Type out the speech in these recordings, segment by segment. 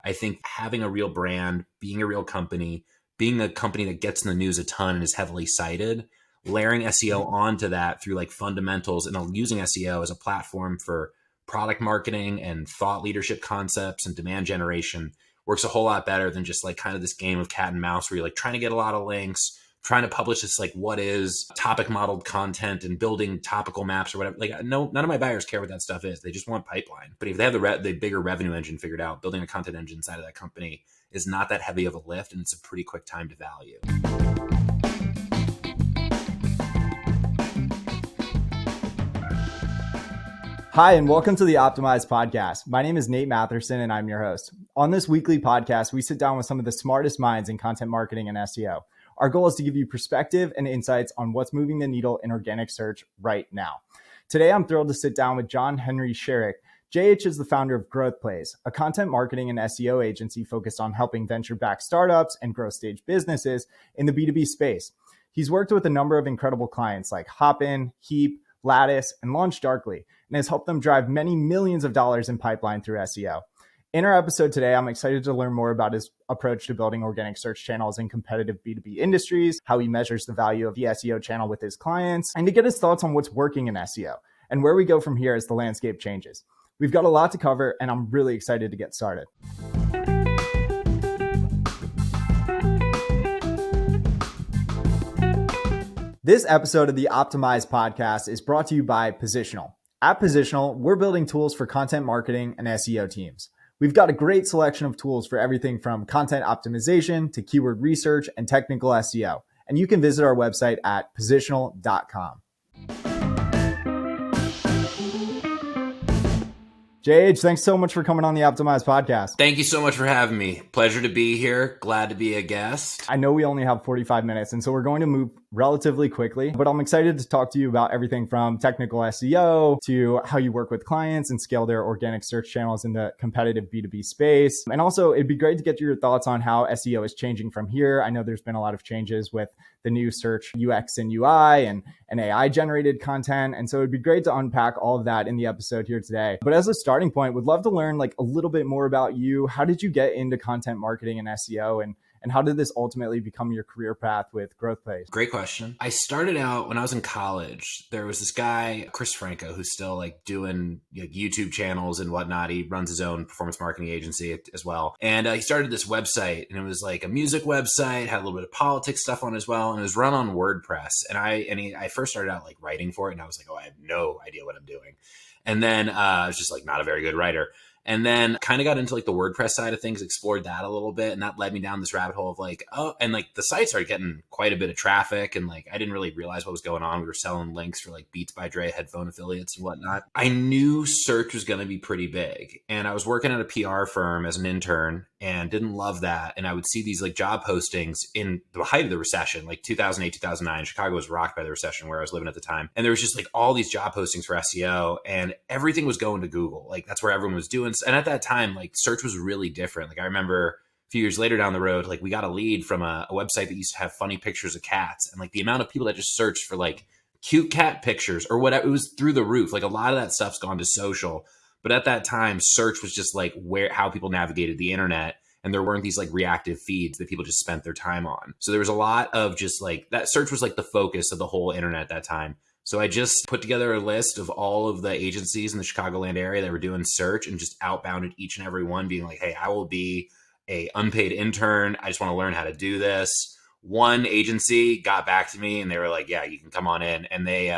I think having a real brand, being a real company, being a company that gets in the news a ton and is heavily cited, layering SEO onto that through like fundamentals and using SEO as a platform for product marketing and thought leadership concepts and demand generation works a whole lot better than just like kind of this game of cat and mouse where you're like trying to get a lot of links, trying to publish this like what is topic modeled content and building topical maps or whatever. Like none of my buyers care what that stuff is. They just want pipeline. But if they have the bigger revenue engine figured out, building a content engine inside of that company is not that heavy of a lift, and it's a pretty quick time to value. Hi, and welcome to the Optimized Podcast. My name is Nate Matherson, and I'm your host. On this weekly podcast, we sit down with some of the smartest minds in content marketing and SEO. Our goal is to give you perspective and insights on what's moving the needle in organic search right now. Today, I'm thrilled to sit down with John-Henry Scherck. JH is the founder of Growth Plays, a content marketing and SEO agency focused on helping venture-backed startups and growth stage businesses in the B2B space. He's worked with a number of incredible clients like Hopin, Heap, Lattice, and LaunchDarkly, and has helped them drive many millions of dollars in pipeline through SEO. In our episode today, I'm excited to learn more about his approach to building organic search channels in competitive B2B industries, how he measures the value of the SEO channel with his clients, and to get his thoughts on what's working in SEO and where we go from here as the landscape changes. We've got a lot to cover, and I'm really excited to get started. This episode of the Optimized Podcast is brought to you by Positional. At Positional, we're building tools for content marketing and SEO teams. We've got a great selection of tools for everything from content optimization to keyword research and technical SEO. And you can visit our website at positional.com. JH, thanks so much for coming on the Optimized Podcast. Thank you so much for having me. Pleasure to be here. Glad to be a guest. I know we only have 45 minutes, and so we're going to move relatively quickly, but I'm excited to talk to you about everything from technical SEO to how you work with clients and scale their organic search channels in the competitive B2B space. And also, it'd be great to get your thoughts on how SEO is changing from here. I know there's been a lot of changes with the new search UX and UI and AI generated content. And so it'd be great to unpack all of that in the episode here today. But as a starting point, would love to learn like a little bit more about you. How did you get into content marketing and SEO, and how did this ultimately become your career path with Growth Plays? Great question. I started out when I was in college. There was this guy, Chris Franco, who's still like doing YouTube channels and whatnot. He runs his own performance marketing agency as well. And he started this website, and it was like a music website, had a little bit of politics stuff on as well. And it was run on WordPress. And I first started out like writing for it, and I was like, oh, I have no idea what I'm doing. And then I was just like not a very good writer. And then kind of got into like the WordPress side of things, explored that a little bit. And that led me down this rabbit hole of like, oh, and like the site started getting quite a bit of traffic. And like, I didn't really realize what was going on. We were selling links for like Beats by Dre headphone affiliates and whatnot. I knew search was going to be pretty big. And I was working at a PR firm as an intern and didn't love that. And I would see these like job postings in the height of the recession, like 2008, 2009. Chicago was rocked by the recession where I was living at the time. And there was just like all these job postings for SEO, and everything was going to Google. Like that's where everyone was doing. And at that time, like search was really different. Like I remember a few years later down the road, like we got a lead from a website that used to have funny pictures of cats. And like the amount of people that just searched for like cute cat pictures or whatever, it was through the roof. Like a lot of that stuff's gone to social. But at that time, search was just like how people navigated the internet. And there weren't these like reactive feeds that people just spent their time on. So there was a lot of just like that search was like the focus of the whole internet at that time. So I just put together a list of all of the agencies in the Chicagoland area that were doing search and just outbounded each and every one being like, hey, I will be a unpaid intern. I just want to learn how to do this. One agency got back to me and they were like, yeah, you can come on in. And they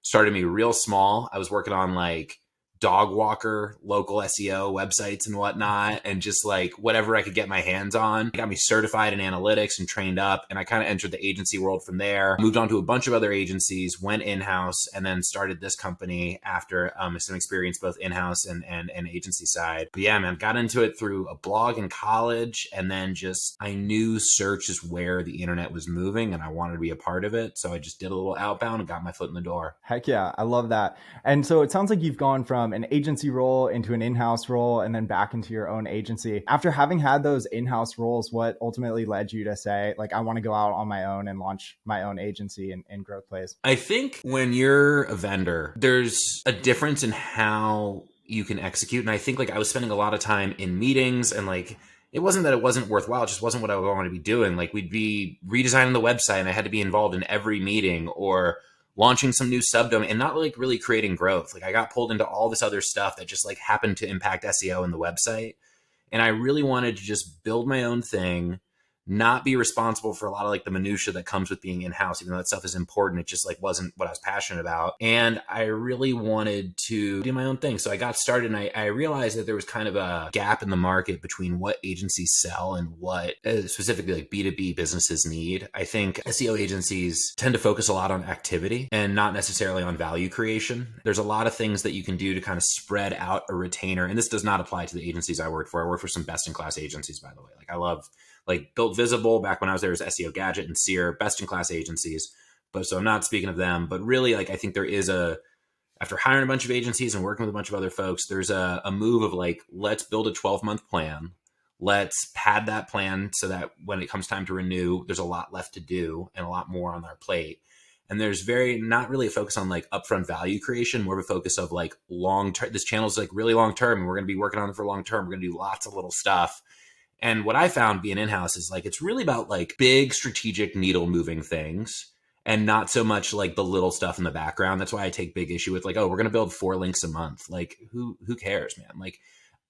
started me real small. I was working on like dog walker, local SEO websites and whatnot, and just like whatever I could get my hands on. It got me certified in analytics and trained up. And I kind of entered the agency world from there, moved on to a bunch of other agencies, went in-house, and then started this company after some experience both in-house and agency side. But yeah, man, got into it through a blog in college. And then just, I knew search is where the internet was moving and I wanted to be a part of it. So I just did a little outbound and got my foot in the door. Heck yeah, I love that. And so it sounds like you've gone from an agency role into an in-house role and then back into your own agency. After having had those in-house roles, what ultimately led you to say, like, I want to go out on my own and launch my own agency in Growth Plays? I think when you're a vendor, there's a difference in how you can execute. And I think like I was spending a lot of time in meetings, and like it wasn't that it wasn't worthwhile, it just wasn't what I wanted to be doing. Like we'd be redesigning the website and I had to be involved in every meeting, or launching some new subdomain, and not like really creating growth. Like I got pulled into all this other stuff that just like happened to impact SEO and the website. And I really wanted to just build my own thing, not be responsible for a lot of like the minutia that comes with being in-house, even though that stuff is important. It just like wasn't what I was passionate about. And I really wanted to do my own thing. So I got started, and I realized that there was kind of a gap in the market between what agencies sell and what specifically like B2B businesses need. I think SEO agencies tend to focus a lot on activity and not necessarily on value creation. There's a lot of things that you can do to kind of spread out a retainer. And this does not apply to the agencies I work for. I work for some best-in-class agencies, by the way. Like I love like Built Visible back when I was there, as SEO Gadget and Seer, best in class agencies. But so I'm not speaking of them, but really like I think there is after hiring a bunch of agencies and working with a bunch of other folks, there's a move of like, let's build a 12-month plan. Let's pad that plan so that when it comes time to renew, there's a lot left to do and a lot more on our plate. And there's not really a focus on like upfront value creation, more of a focus of like long term. This channel is like really long term, and we're going to be working on it for long term. We're going to do lots of little stuff. And what I found being in-house is like, it's really about like big strategic needle moving things, and not so much like the little stuff in the background. That's why I take big issue with like, oh, we're going to build 4 links a month. Like who cares, man? Like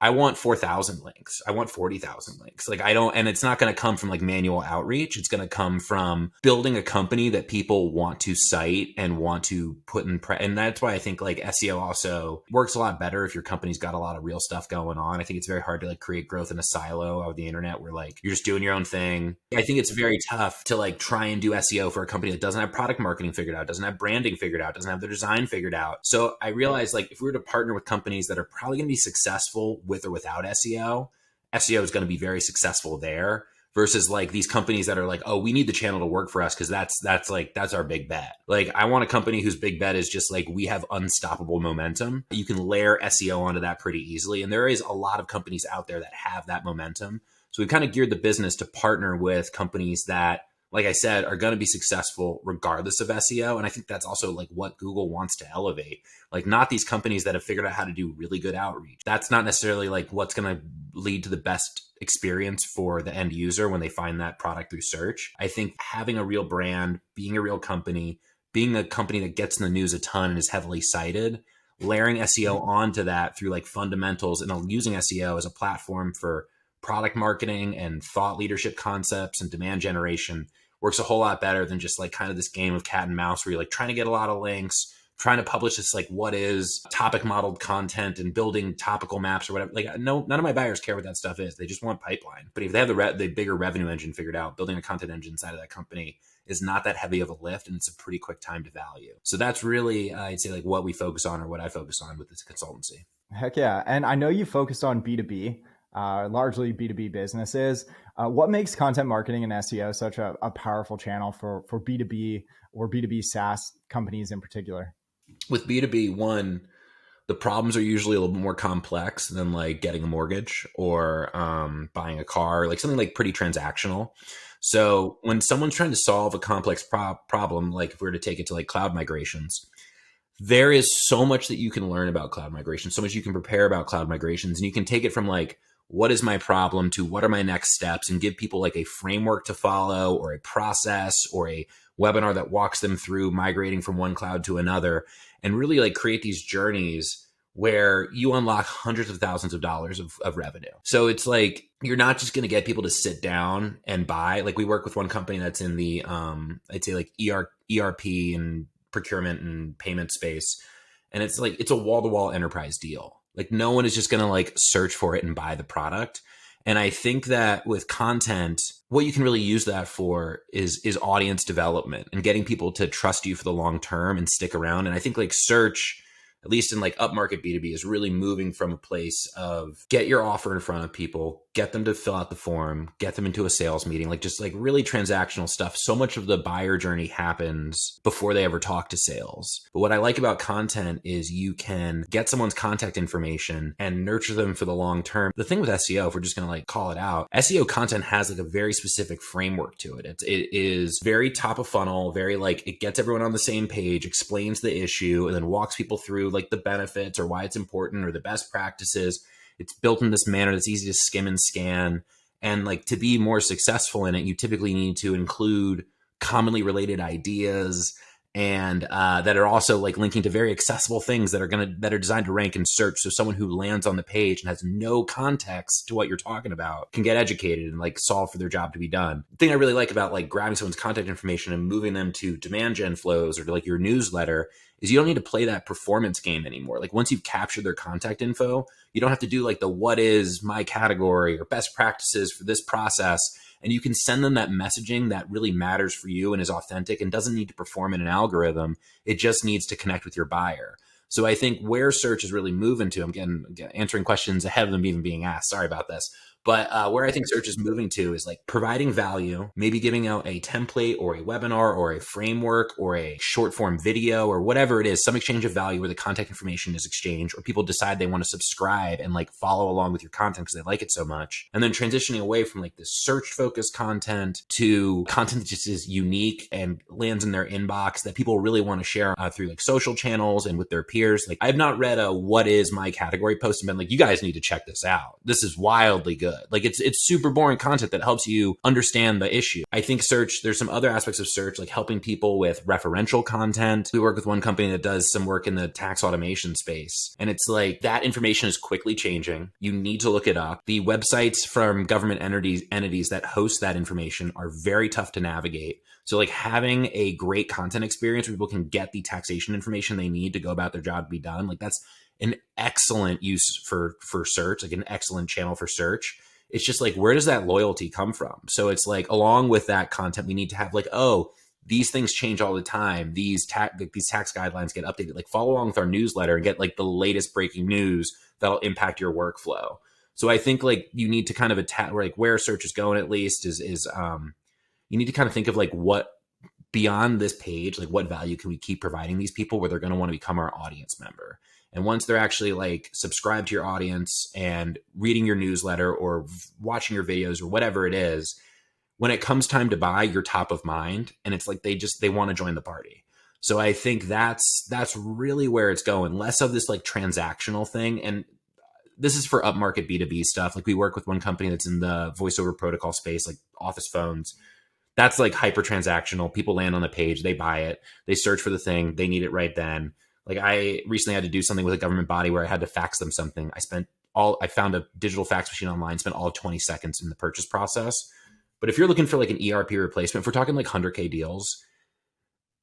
I want 4,000 links. I want 40,000 links. Like I don't, and it's not going to come from like manual outreach. It's going to come from building a company that people want to cite and want to put in and that's why I think like SEO also works a lot better if your company's got a lot of real stuff going on. I think it's very hard to like create growth in a silo of the internet where like you're just doing your own thing. I think it's very tough to like try and do SEO for a company that doesn't have product marketing figured out, doesn't have branding figured out, doesn't have their design figured out. So I realized like if we were to partner with companies that are probably going to be successful with or without SEO, SEO is going to be very successful there, versus like these companies that are like, oh, we need the channel to work for us because that's our big bet. Like I want a company whose big bet is just like, we have unstoppable momentum. You can layer SEO onto that pretty easily. And there is a lot of companies out there that have that momentum. So we've kind of geared the business to partner with companies that, like I said, are going to be successful regardless of SEO. And I think that's also like what Google wants to elevate. Like not these companies that have figured out how to do really good outreach. That's not necessarily like what's going to lead to the best experience for the end user when they find that product through search. I think having a real brand, being a real company, being a company that gets in the news a ton and is heavily cited, layering SEO onto that through like fundamentals and using SEO as a platform for product marketing and thought leadership concepts and demand generation works a whole lot better than just like kind of this game of cat and mouse where you're like trying to get a lot of links, trying to publish this like what is topic modeled content and building topical maps or whatever. Like no, none of my buyers care what that stuff is. They just want pipeline. But if they have the bigger revenue engine figured out, building a content engine inside of that company is not that heavy of a lift, and it's a pretty quick time to value. So that's really, I'd say like what we focus on, or what I focus on with this consultancy. Heck yeah. And I know you focused on B2B. Largely B2B businesses. What makes content marketing and SEO such a powerful channel for B2B or B2B SaaS companies in particular? With B2B, one, the problems are usually a little bit more complex than like getting a mortgage or buying a car, like something like pretty transactional. So when someone's trying to solve a complex problem, like if we were to take it to like cloud migrations, there is so much that you can learn about cloud migration, so much you can prepare about cloud migrations, and you can take it from like, what is my problem to what are my next steps, and give people like a framework to follow or a process or a webinar that walks them through migrating from one cloud to another, and really like create these journeys where you unlock hundreds of thousands of dollars of revenue. So it's like, you're not just going to get people to sit down and buy. Like we work with one company that's in the, I'd say like ERP and procurement and payment space. And it's like, it's a wall-to-wall enterprise deal. Like no one is just going to like search for it and buy the product. And I think that with content, what you can really use that for is audience development and getting people to trust you for the long term and stick around. And I think like search, at least in like upmarket B2B, is really moving from a place of get your offer in front of people, get them to fill out the form, get them into a sales meeting, like just like really transactional stuff. So much of the buyer journey happens before they ever talk to sales. But what I like about content is you can get someone's contact information and nurture them for the long term. The thing with SEO, if we're just going to like call it out, SEO content has like a very specific framework to it. It is very top of funnel, very like it gets everyone on the same page, explains the issue, and then walks people through like the benefits or why it's important or the best practices. It's built in this manner that's easy to skim and scan. And like to be more successful in it, you typically need to include commonly related ideas and that are also like linking to very accessible things that are designed to rank in search. So someone who lands on the page and has no context to what you're talking about can get educated and like solve for their job to be done. The thing I really like about like grabbing someone's contact information and moving them to demand gen flows or to like your newsletter is you don't need to play that performance game anymore. Like once you've captured their contact info, you don't have to do like the what is my category or best practices for this process. And you can send them that messaging that really matters for you and is authentic and doesn't need to perform in an algorithm. It just needs to connect with your buyer. So I think where search is really moving to, I'm again answering questions ahead of them even being asked. Sorry about this. But where I think search is moving to is like providing value, maybe giving out a template or a webinar or a framework or a short form video or whatever it is, some exchange of value where the contact information is exchanged or people decide they want to subscribe and like follow along with your content because they like it so much. And then transitioning away from like this search focused content to content that just is unique and lands in their inbox that people really want to share through like social channels and with their peers. Like I've not read a what is my category post and been like, you guys need to check this out. This is wildly good. Like it's super boring content that helps you understand the issue. I think search, there's some other aspects of search, like helping people with referential content. We work with one company that does some work in the tax automation space. And it's like that information is quickly changing. You need to look it up. The websites from government entities that host that information are very tough to navigate. So like having a great content experience where people can get the taxation information they need to go about their job to be done. Like that's an excellent use for search, like an excellent channel for search. It's just like, where does that loyalty come from? So it's like, along with that content, we need to have like, oh, these things change all the time. These tax guidelines get updated. Like follow along with our newsletter and get like the latest breaking news that'll impact your workflow. So I think like you need to kind of attack like where search is going at least is you need to kind of think of like what beyond this page, like what value can we keep providing these people where they're going to want to become our audience member. And once they're actually like subscribed to your audience and reading your newsletter or watching your videos or whatever it is, when it comes time to buy, you're top of mind. And it's like they want to join the party. So I think that's really where it's going. Less of this like transactional thing. And this is for upmarket B2B stuff. Like we work with one company that's in the voice over protocol space, like office phones. That's like hyper transactional. People land on the page, they buy it, they search for the thing, they need it right then. Like I recently had to do something with a government body where I had to fax them something. I found a digital fax machine online, spent all of 20 seconds in the purchase process. But if you're looking for like an ERP replacement, if we're talking like 100K deals,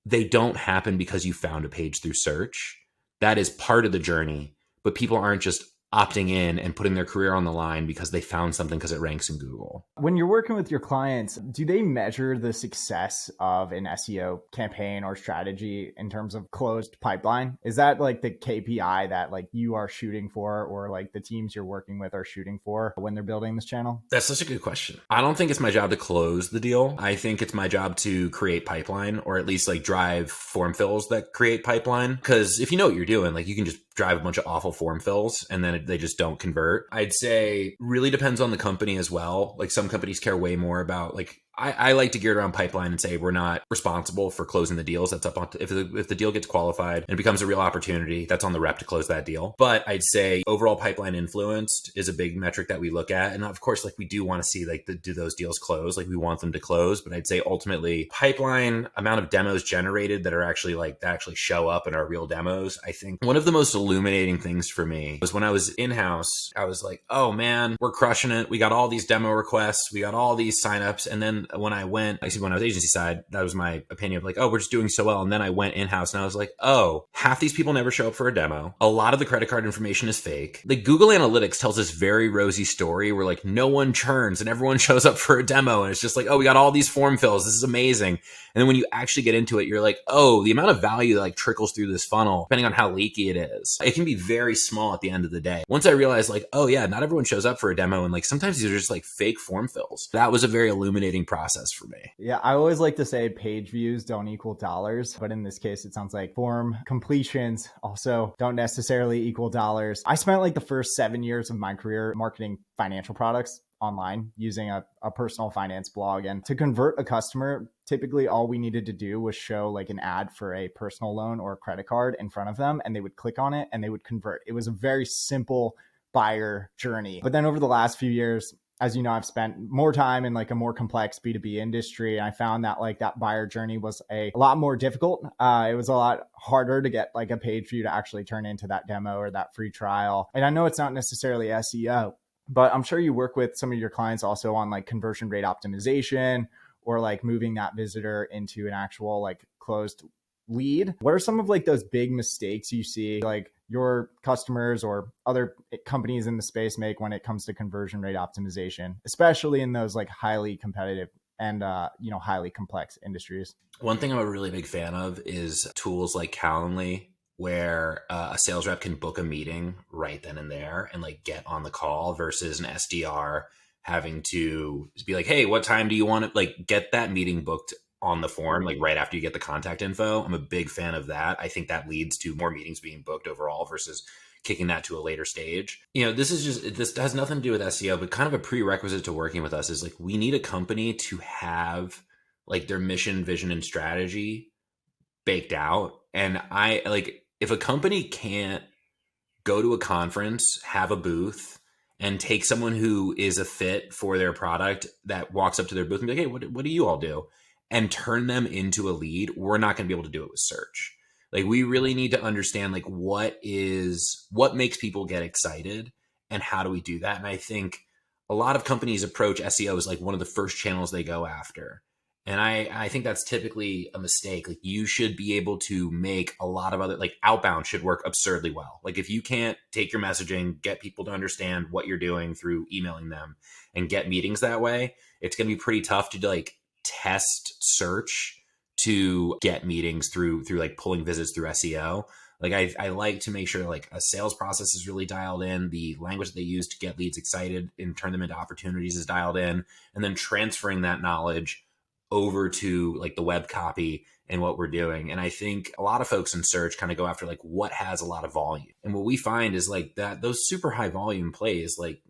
they don't happen because you found a page through search. That is part of the journey, but people aren't just opting in and putting their career on the line because they found something because it ranks in Google. When you're working with your clients, do they measure the success of an SEO campaign or strategy in terms of closed pipeline? Is that like the KPI that like you are shooting for or like the teams you're working with are shooting for when they're building this channel? That's such a good question. I don't think it's my job to close the deal. I think it's my job to create pipeline or at least like drive form fills that create pipeline. Because if you know what you're doing, like you can just drive a bunch of awful form fills and then they just don't convert. I'd say really depends on the company as well. Like some companies care way more about like, I like to gear it around pipeline and say we're not responsible for closing the deals. That's up on if the deal gets qualified and it becomes a real opportunity, that's on the rep to close that deal. But I'd say overall pipeline influenced is a big metric that we look at. And of course, like we do want to see like do those deals close? Like we want them to close. But I'd say ultimately pipeline amount of demos generated that are actually like that actually show up and are real demos. I think one of the most illuminating things for me was when I was in-house, I was like, oh man, we're crushing it. We got all these demo requests. We got all these signups. And then then when I was agency side, that was my opinion of like, oh, we're just doing so well. And then I went in-house and I was like, oh, half these people never show up for a demo. A lot of the credit card information is fake. Like Google Analytics tells this very rosy story where like no one churns and everyone shows up for a demo. And it's just like, oh, we got all these form fills. This is amazing. And then when you actually get into it, you're like, oh, the amount of value that like trickles through this funnel, depending on how leaky it is, it can be very small at the end of the day. Once I realized like, oh yeah, not everyone shows up for a demo. And like sometimes these are just like fake form fills. That was a very illuminating process for me. Yeah, I always like to say page views don't equal dollars, but in this case, it sounds like form completions also don't necessarily equal dollars. I spent like the first 7 years of my career marketing financial products online using a personal finance blog. And to convert a customer, typically all we needed to do was show like an ad for a personal loan or a credit card in front of them, and they would click on it and they would convert. It was a very simple buyer journey. But then over the last few years, as you know, I've spent more time in like a more complex B2B industry. And I found that like that buyer journey was a lot more difficult. It was a lot harder to get like a page view to actually turn into that demo or that free trial. And I know it's not necessarily SEO, but I'm sure you work with some of your clients also on like conversion rate optimization or like moving that visitor into an actual like closed lead. What are some of like those big mistakes you see like your customers or other companies in the space make when it comes to conversion rate optimization, especially in those like highly competitive and highly complex industries? One thing I'm a really big fan of is tools like Calendly, where a sales rep can book a meeting right then and there and like get on the call versus an SDR having to be like, hey, what time do you want to like get that meeting booked on the form, like right after you get the contact info. I'm a big fan of that. I think that leads to more meetings being booked overall versus kicking that to a later stage. This has nothing to do with SEO, but kind of a prerequisite to working with us is like, we need a company to have like their mission, vision, and strategy baked out. And if a company can't go to a conference, have a booth, and take someone who is a fit for their product that walks up to their booth and be like, hey, what do you all do? And turn them into a lead, we're not going to be able to do it with search. Like we really need to understand like what makes people get excited and how do we do that? And I think a lot of companies approach SEO as like one of the first channels they go after. And I think that's typically a mistake. Like you should be able to make a lot of other, like outbound should work absurdly well. Like if you can't take your messaging, get people to understand what you're doing through emailing them and get meetings that way, it's going to be pretty tough to like test search to get meetings through like pulling visits through SEO. Like I like to make sure like a sales process is really dialed in, the language that they use to get leads excited and turn them into opportunities is dialed in, and then transferring that knowledge over to like the web copy and what we're doing. And I think a lot of folks in search kind of go after like what has a lot of volume. And what we find is like that those super high volume plays, like,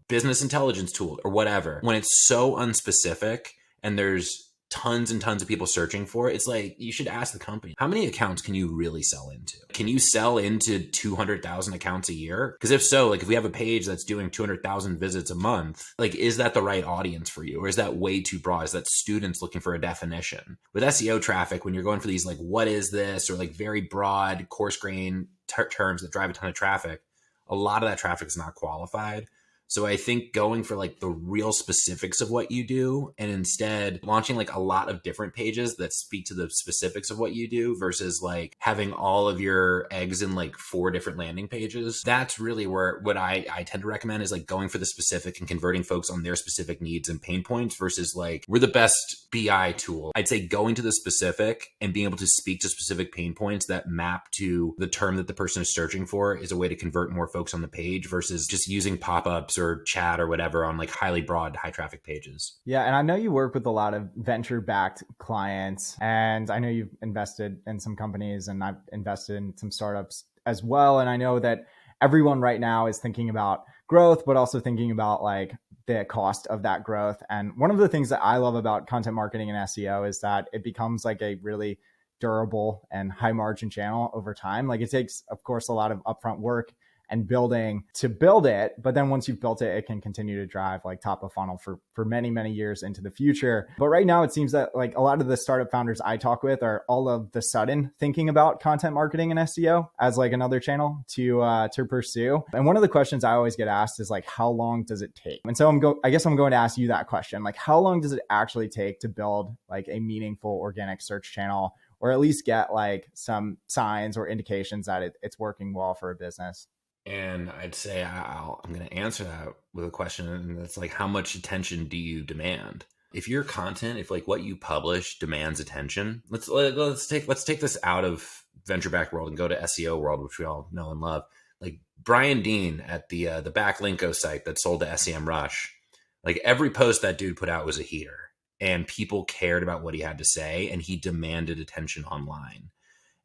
business intelligence tool or whatever, when it's so unspecific and there's tons and tons of people searching for it, it's like you should ask the company, how many accounts can you really sell into? Can you sell into 200,000 accounts a year? Because if so, like if we have a page that's doing 200,000 visits a month, like is that the right audience for you? Or is that way too broad? Is that students looking for a definition? With SEO traffic, when you're going for these like, what is this? Or like very broad coarse grain terms that drive a ton of traffic, a lot of that traffic is not qualified. So I think going for like the real specifics of what you do and instead launching like a lot of different pages that speak to the specifics of what you do versus like having all of your eggs in like 4 different landing pages. That's really where what I tend to recommend is like going for the specific and converting folks on their specific needs and pain points versus like we're the best BI tool. I'd say going to the specific and being able to speak to specific pain points that map to the term that the person is searching for is a way to convert more folks on the page versus just using pop-ups or chat or whatever on like highly broad, high traffic pages. Yeah. And I know you work with a lot of venture-backed clients, and I know you've invested in some companies and I've invested in some startups as well. And I know that everyone right now is thinking about growth, but also thinking about like the cost of that growth. And one of the things that I love about content marketing and SEO is that it becomes like a really durable and high margin channel over time. Like it takes, of course, a lot of upfront work and building to build it. But then once you've built it, it can continue to drive like top of funnel for many, many years into the future. But right now it seems that like a lot of the startup founders I talk with are all of the sudden thinking about content marketing and SEO as like another channel to pursue. And one of the questions I always get asked is like, how long does it take? And so I guess I'm going to ask you that question. Like, how long does it actually take to build like a meaningful organic search channel, or at least get like some signs or indications that it's working well for a business? And I'd say I'm going to answer that with a question, and it's like, how much attention do you demand? If your content, if like what you publish demands attention, let's take this out of venture-backed world and go to SEO world, which we all know and love. Like Brian Dean at the Backlinko site that sold to SEMrush, like every post that dude put out was a heater, and people cared about what he had to say, and he demanded attention online.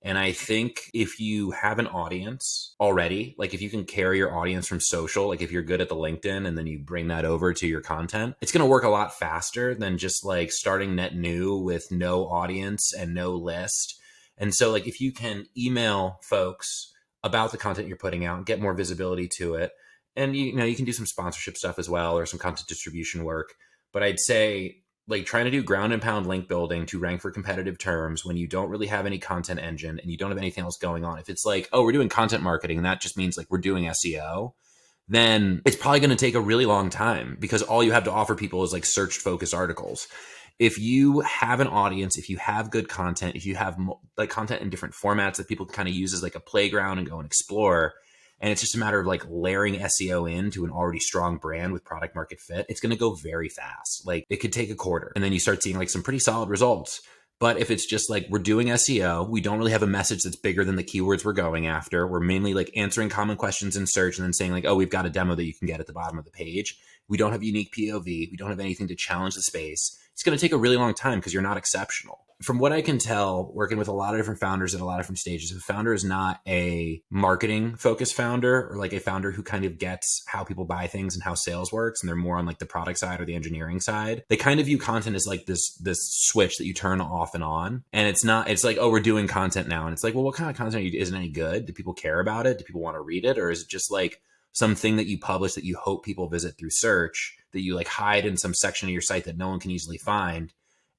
And I think if you have an audience already, like if you can carry your audience from social, like if you're good at the LinkedIn and then you bring that over to your content, it's going to work a lot faster than just like starting net new with no audience and no list. And so like if you can email folks about the content you're putting out, get more visibility to it, and you can do some sponsorship stuff as well, or some content distribution work. But I'd say like trying to do ground and pound link building to rank for competitive terms when you don't really have any content engine and you don't have anything else going on. If it's like, oh, we're doing content marketing and that just means like we're doing SEO, then it's probably going to take a really long time, because all you have to offer people is like search focused articles. If you have an audience, if you have good content, if you have like content in different formats that people can kind of use as like a playground and go and explore, and it's just a matter of like layering SEO into an already strong brand with product market fit, it's going to go very fast. Like it could take a quarter and then you start seeing like some pretty solid results. But if it's just like we're doing SEO, we don't really have a message that's bigger than the keywords we're going after. We're mainly like answering common questions in search and then saying like, oh, we've got a demo that you can get at the bottom of the page. We don't have unique POV. We don't have anything to challenge the space. It's going to take a really long time because you're not exceptional. From what I can tell, working with a lot of different founders at a lot of different stages, if a founder is not a marketing focused founder, or like a founder who kind of gets how people buy things and how sales works, and they're more on like the product side or the engineering side, they kind of view content as like this switch that you turn off and on. And it's like, oh, we're doing content now. And it's like, well, what kind of content isn't any good? Do people care about it? Do people want to read it? Or is it just like something that you publish that you hope people visit through search, that you like hide in some section of your site that no one can easily find?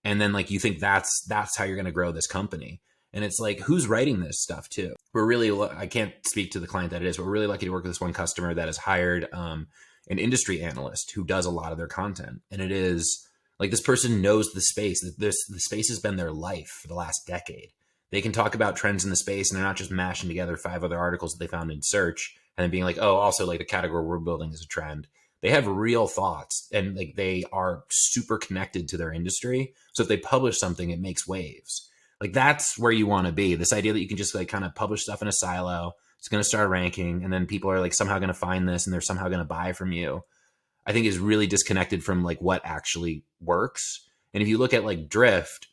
And then like you think that's how you're going to grow this company. And it's like, who's writing this stuff too? I can't speak to the client that it is, but we're really lucky to work with this one customer that has hired an industry analyst who does a lot of their content. And it is like, this person knows the space. The space has been their life for the last decade. They can talk about trends in the space, and they're not just mashing together 5 other articles that they found in search and then being like, oh, also like the category we're building is a trend. They have real thoughts, and like they are super connected to their industry. So if they publish something, it makes waves. Like that's where you want to be. This idea that you can just like kind of publish stuff in a silo, it's going to start ranking, and then people are like somehow going to find this and they're somehow going to buy from you, I think is really disconnected from like what actually works. And if you look at like Drift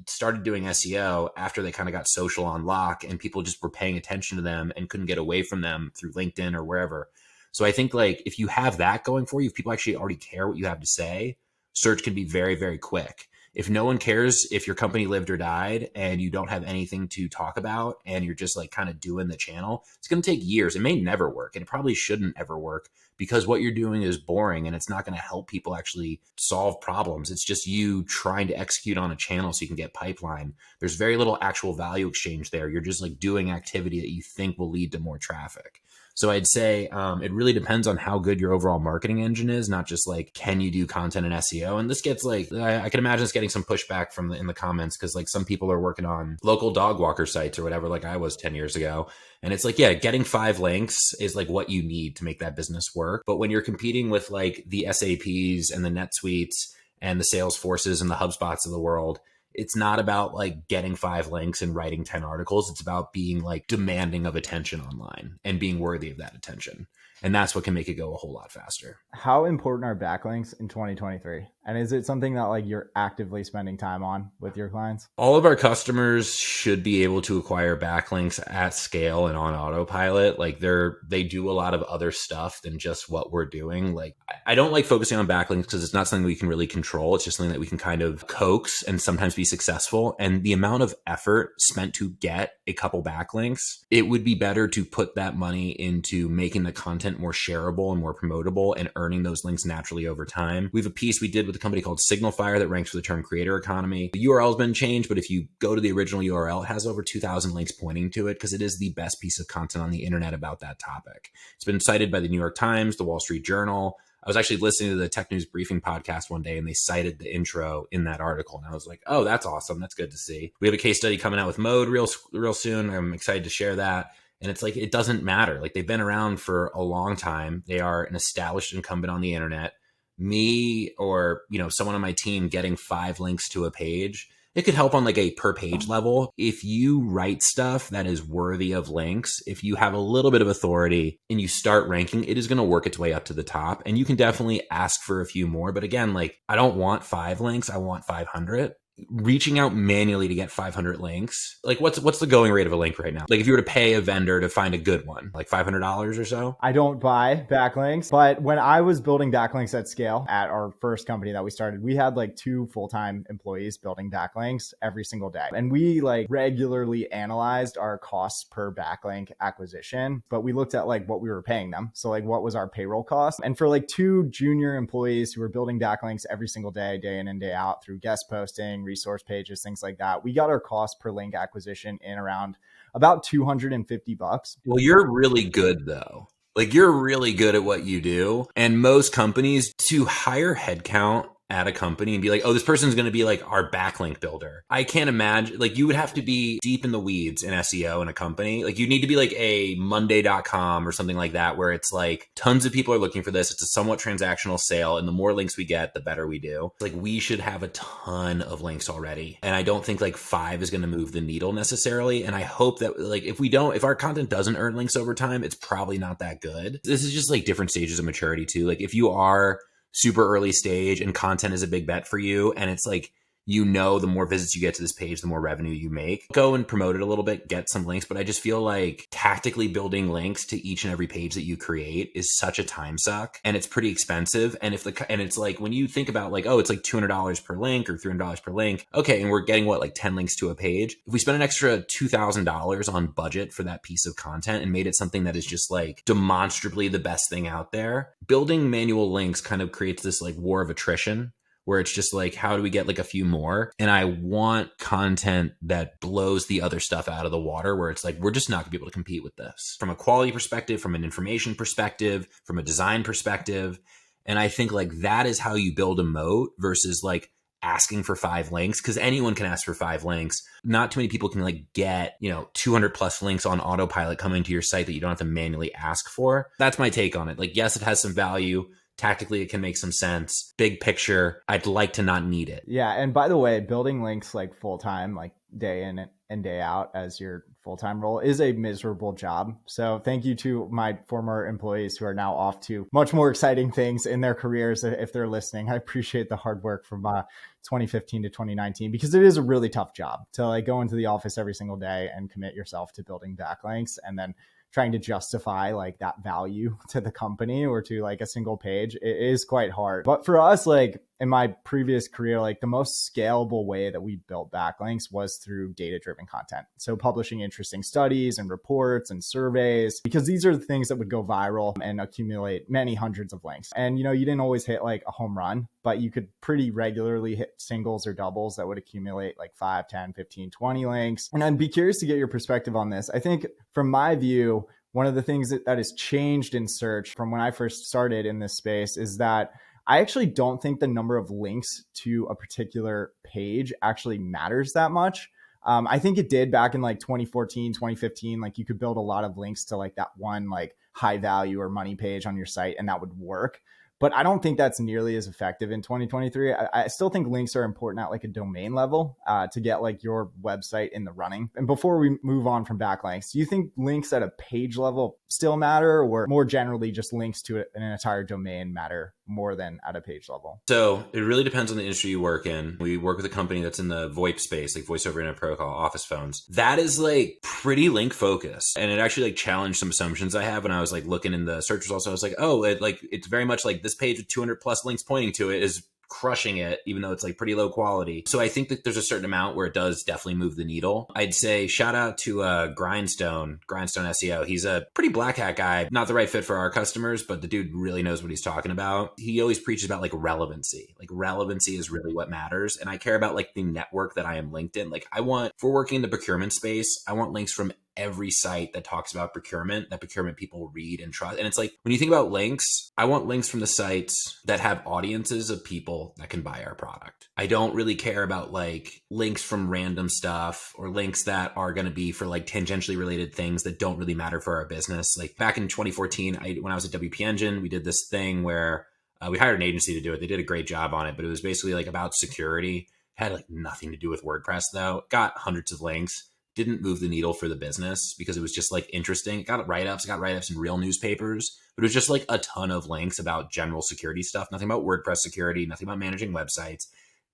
started doing SEO after they kind of got social on lock, and people just were paying attention to them and couldn't get away from them through LinkedIn or wherever. So I think like if you have that going for you, if people actually already care what you have to say, search can be very, very quick. If no one cares if your company lived or died and you don't have anything to talk about and you're just like kind of doing the channel, it's going to take years. It may never work, and it probably shouldn't ever work, because what you're doing is boring and it's not going to help people actually solve problems. It's just you trying to execute on a channel so you can get pipeline. There's very little actual value exchange there. You're just like doing activity that you think will lead to more traffic. So I'd say it really depends on how good your overall marketing engine is, not just like, can you do content in SEO? And this gets like, I can imagine it's getting some pushback in the comments, because like some people are working on local dog walker sites or whatever, like I was 10 years ago. And it's like, yeah, getting 5 links is like what you need to make that business work. But when you're competing with like the SAPs and the NetSuites and the Salesforces and the HubSpots of the world, it's not about like getting 5 links and writing 10 articles. It's about being like demanding of attention online and being worthy of that attention. And that's what can make it go a whole lot faster. How important are backlinks in 2023? And is it something that like you're actively spending time on with your clients? All of our customers should be able to acquire backlinks at scale and on autopilot. Like they do a lot of other stuff than just what we're doing. Like I don't like focusing on backlinks because it's not something we can really control. It's just something that we can kind of coax and sometimes be successful. And the amount of effort spent to get a couple backlinks, it would be better to put that money into making the content more shareable and more promotable and earning those links naturally over time. We have a piece we did with a company called Signalfire that ranks for the term creator economy. The URL has been changed, but if you go to the original URL, it has over 2,000 links pointing to it because it is the best piece of content on the internet about that topic. It's been cited by the New York Times, the Wall Street Journal. I was actually listening to the Tech News Briefing podcast one day and they cited the intro in that article. And I was like, oh, that's awesome. That's good to see. We have a case study coming out with Mode real soon. I'm excited to share that. And it's like, it doesn't matter. Like they've been around for a long time. They are an established incumbent on the internet. Me or, someone on my team getting 5 links to a page, it could help on like a per page level. If you write stuff that is worthy of links, if you have a little bit of authority and you start ranking, it is going to work its way up to the top. And you can definitely ask for a few more. But again, like I don't want 5 links. I want 500. Reaching out manually to get 500 links. Like what's the going rate of a link right now? Like if you were to pay a vendor to find a good one, like $500 or so? I don't buy backlinks, but when I was building backlinks at scale at our first company that we started, we had like 2 full-time employees building backlinks every single day. And we like regularly analyzed our costs per backlink acquisition, but we looked at like what we were paying them. So like what was our payroll cost? And for like 2 junior employees who were building backlinks every single day in and day out through guest posting, resource pages, things like that, we got our cost per link acquisition in around about $250. Well, you're really good though. Like you're really good at what you do. And most companies, to hire headcount at a company and be like, oh, this person's going to be like our backlink builder. I can't imagine, like you would have to be deep in the weeds in SEO in a company. Like you need to be like a Monday.com or something like that, where it's like tons of people are looking for this. It's a somewhat transactional sale. And the more links we get, the better we do. Like we should have a ton of links already. And I don't think like 5 is going to move the needle necessarily. And I hope that like, if our content doesn't earn links over time, it's probably not that good. This is just like different stages of maturity too. Like if you are super early stage and content is a big bet for you, and it's like, the more visits you get to this page, the more revenue you make, go and promote it a little bit, get some links. But I just feel like tactically building links to each and every page that you create is such a time suck, and it's pretty expensive. And it's like, when you think about like, oh, it's like $200 per link or $300 per link. Okay. And we're getting like 10 links to a page. If we spend an extra $2,000 on budget for that piece of content and made it something that is just like demonstrably the best thing out there, building manual links kind of creates this like war of attrition, where it's just like, how do we get like a few more? And I want content that blows the other stuff out of the water, where it's like, we're just not gonna be able to compete with this from a quality perspective, from an information perspective, from a design perspective. And I think like that is how you build a moat versus like asking for 5 links, because anyone can ask for 5 links. Not too many people can like get, 200 plus links on autopilot coming to your site that you don't have to manually ask for. That's my take on it. Like, yes, it has some value. Tactically, it can make some sense. Big picture, I'd like to not need it. Yeah. And by the way, building links like full-time, like day in and day out as your full-time role is a miserable job. So thank you to my former employees who are now off to much more exciting things in their careers. If they're listening, I appreciate the hard work from 2015 to 2019, because it is a really tough job to like go into the office every single day and commit yourself to building backlinks and then trying to justify like that value to the company or to like a single page. It is quite hard. But for us, like in my previous career, like the most scalable way that we built backlinks was through data-driven content. So publishing interesting studies and reports and surveys, because these are the things that would go viral and accumulate many hundreds of links. And, you didn't always hit like a home run, but you could pretty regularly hit singles or doubles that would accumulate like 5, 10, 15, 20 links. And I'd be curious to get your perspective on this. I think from my view, one of the things that has changed in search from when I first started in this space is that I actually don't think the number of links to a particular page actually matters that much. I think it did back in like 2014, 2015, like you could build a lot of links to like that one like high value or money page on your site and that would work. But I don't think that's nearly as effective in 2023. I still think links are important at like a domain level to get like your website in the running. And before we move on from backlinks, do you think links at a page level still matter, or more generally just links to an entire domain matter more than at a page level? So it really depends on the industry you work in. We work with a company that's in the VoIP space, like voice over internet protocol, office phones. That is like pretty link focused. And it actually like challenged some assumptions I have when I was like looking in the search results. I was like, oh, it's very much like this page with 200 plus links pointing to it is crushing it, even though it's like pretty low quality. So I think that there's a certain amount where it does definitely move the needle. I'd say shout out to Grindstone SEO. He's a pretty black hat guy, not the right fit for our customers, but the dude really knows what he's talking about. He always preaches about like relevancy. Like relevancy is really what matters. And I care about like the network that I am linked in. Like if we're working in the procurement space, I want links from every site that talks about procurement, that procurement people read and trust. And it's like, when you think about links, I want links from the sites that have audiences of people that can buy our product. I don't really care about like links from random stuff or links that are going to be for like tangentially related things that don't really matter for our business. Like back in 2014, when I was at WP Engine, we did this thing where we hired an agency to do it. They did a great job on it, but it was basically like about security. It had like nothing to do with WordPress though. Got hundreds of links. Didn't move the needle for the business because it was just like interesting. It got write-ups in real newspapers, but it was just like a ton of links about general security stuff. Nothing about WordPress security, nothing about managing websites.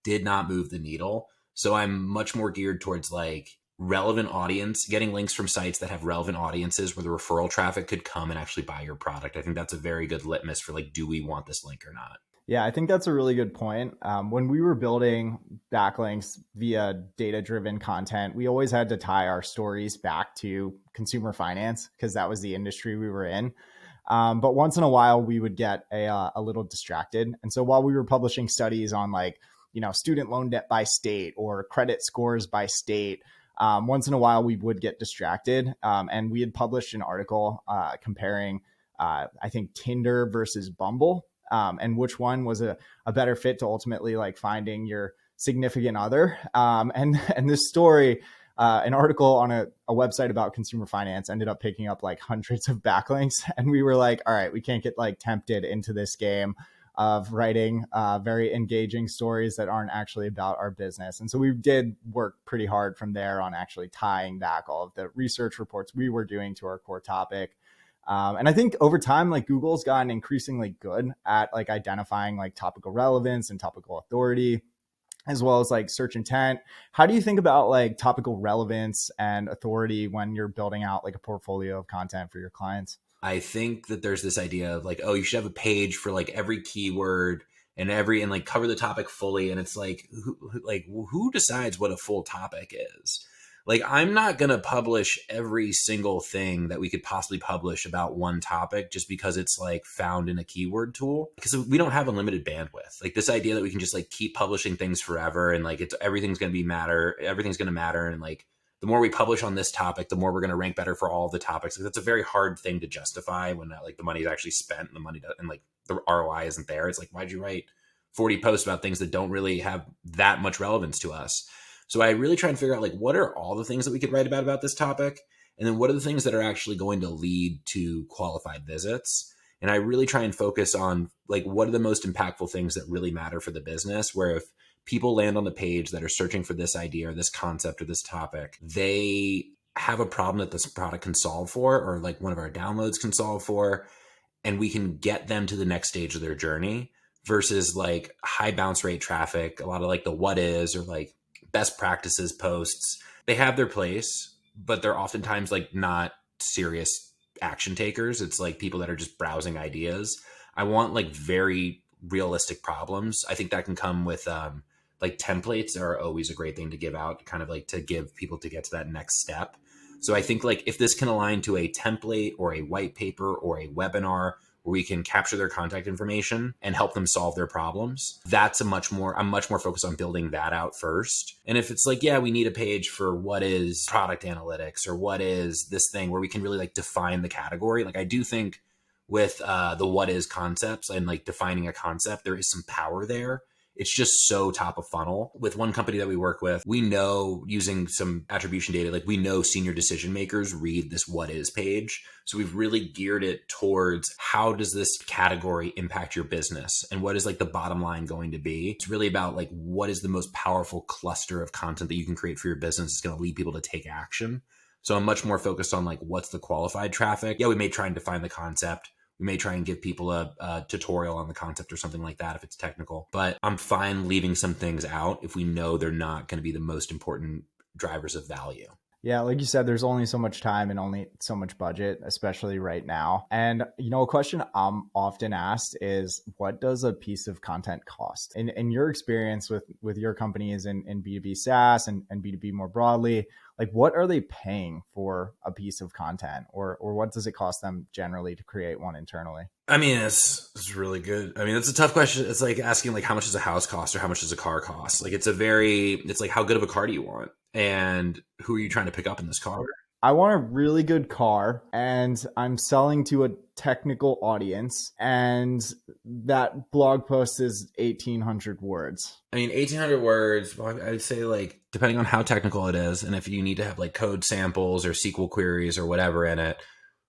Did not move the needle. So I'm much more geared towards like relevant audience, getting links from sites that have relevant audiences where the referral traffic could come and actually buy your product. I think that's a very good litmus for like, do we want this link or not? Yeah, I think that's a really good point. When we were building backlinks via data-driven content, we always had to tie our stories back to consumer finance because that was the industry we were in. But once in a while, we would get a little distracted. And so while we were publishing studies on like, student loan debt by state or credit scores by state, once in a while we would get distracted. And we had published an article comparing, I think, Tinder versus Bumble. And which one was a better fit to ultimately like finding your significant other. And this story, an article on a website about consumer finance ended up picking up like hundreds of backlinks. And we were like, all right, we can't get like tempted into this game of writing very engaging stories that aren't actually about our business. And so we did work pretty hard from there on actually tying back all of the research reports we were doing to our core topic. And I think over time, like Google's gotten increasingly good at like identifying like topical relevance and topical authority, as well as like search intent. How do you think about like topical relevance and authority when you're building out like a portfolio of content for your clients? I think that there's this idea of like, oh, you should have a page for like every keyword and like cover the topic fully. And it's like, who decides what a full topic is? Like, I'm not going to publish every single thing that we could possibly publish about one topic just because it's like found in a keyword tool, because we don't have unlimited bandwidth. Like this idea that we can just like keep publishing things forever and like everything's going to matter. And like the more we publish on this topic, the more we're going to rank better for all of the topics. Like, that's a very hard thing to justify when like the money is actually spent and the money and like the ROI isn't there. It's like, why'd you write 40 posts about things that don't really have that much relevance to us? So I really try and figure out like, what are all the things that we could write about this topic? And then what are the things that are actually going to lead to qualified visits? And I really try and focus on like, what are the most impactful things that really matter for the business, where if people land on the page that are searching for this idea or this concept or this topic, they have a problem that this product can solve for, or like one of our downloads can solve for, and we can get them to the next stage of their journey versus like high bounce rate traffic, a lot of like the what is or like best practices posts. They have their place, but they're oftentimes like not serious action takers. It's like people that are just browsing ideas. I want like very realistic problems. I think that can come with like templates are always a great thing to give out, kind of like to give people to get to that next step. So I think like if this can align to a template or a white paper or a webinar where we can capture their contact information and help them solve their problems, I'm much more focused on building that out first. And if it's like, yeah, we need a page for what is product analytics or what is this thing where we can really like define the category. Like I do think with the what is concepts and like defining a concept, there is some power there it's just so top of funnel. With one company that we work with, we know using some attribution data, like we know senior decision makers read this what is page. So we've really geared it towards how does this category impact your business and what is like the bottom line going to be. It's really about like what is the most powerful cluster of content that you can create for your business that's going to lead people to take action. So I'm much more focused on like what's the qualified traffic. Yeah, we may try and define the concept. We may try and give people a tutorial on the concept or something like that if it's technical, but I'm fine leaving some things out if we know they're not going to be the most important drivers of value. Yeah, like you said, there's only so much time and only so much budget, especially right now. And, a question I'm often asked is, what does a piece of content cost? In your experience with your companies in B2B SaaS and B2B more broadly, like what are they paying for a piece of content, or what does it cost them generally to create one internally? I mean, it's really good. I mean, it's a tough question. It's like asking like how much does a house cost or how much does a car cost? Like it's like how good of a car do you want? And who are you trying to pick up in this car? I want a really good car and I'm selling to a technical audience, and that blog post is 1,800 words. I mean, 1,800 words, well, I would say like, depending on how technical it is, and if you need to have like code samples or SQL queries or whatever in it,